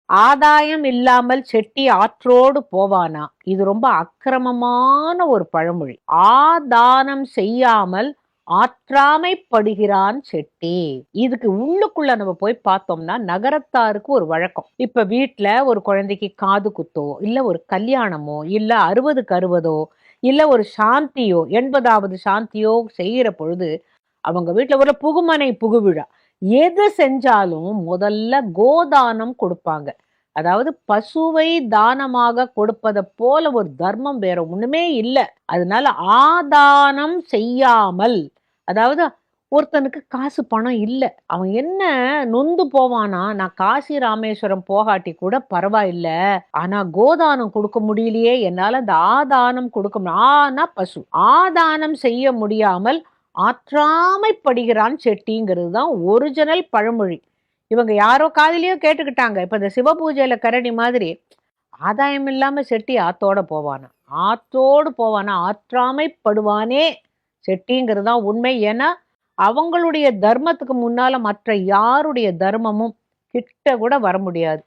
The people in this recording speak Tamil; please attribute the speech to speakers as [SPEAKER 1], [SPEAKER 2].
[SPEAKER 1] ஆதாயம் இல்லாமல் செட்டி ஆற்றோடு போவானா. இது ரொம்ப அக்கிரமமான ஒரு பழமொழி. ஆதானம் செய்யாமல் ஆற்றாமைப்படுகிறான் செட்டி. இதுக்கு உள்ளுக்குள்ள நம்ம போய் பார்த்தோம்னா நகரத்தாருக்கு ஒரு வழக்கம். இப்ப வீட்டுல ஒரு குழந்தைக்கு காது குத்தோ, இல்ல ஒரு கல்யாணமோ, இல்ல 60க்கு 60ஓ, இல்ல ஒரு சாந்தியோ, 80வது சாந்தியோ செய்யற பொழுது அவங்க வீட்டுல ஒரு புகுமனை புகுவிழா எது செஞ்சாலும் முதல்ல கோதானம் கொடுப்பாங்க. அதாவது பசுவை தானமாக கொடுப்பதை போல ஒரு தர்மம் வேற ஒண்ணுமே இல்லை. அதனால ஆதானம் செய்யாமல், அதாவது ஒருத்தனுக்கு காசு பணம் இல்லை, அவன் என்ன நொந்து போவானா, நான் காசி ராமேஸ்வரம் போகாட்டி கூட பரவாயில்ல, ஆனா கோதானம் கொடுக்க முடியலையே, என்னால அந்த ஆதானம் கொடுக்க ஆனா பசு ஆதானம் செய்ய முடியாமல் ஆற்றாமைப்படுகிறான் செட்டிங்கிறது தான் ஒரிஜினல் பழமொழி. இவங்க யாரோ காதலியோ கேட்டுக்கிட்டாங்க. இப்ப இந்த சிவ பூஜையில கரடி மாதிரி ஆதாயம் இல்லாம செட்டி ஆத்தோட போவானா, ஆத்தோடு போவானா, ஆற்றாமைப்படுவானே செட்டிங்கிறது தான் உண்மை. ஏன்னா அவங்களுடைய தர்மத்துக்கு முன்னால மற்ற யாருடைய தர்மமும் கிட்ட கூட வர முடியாது.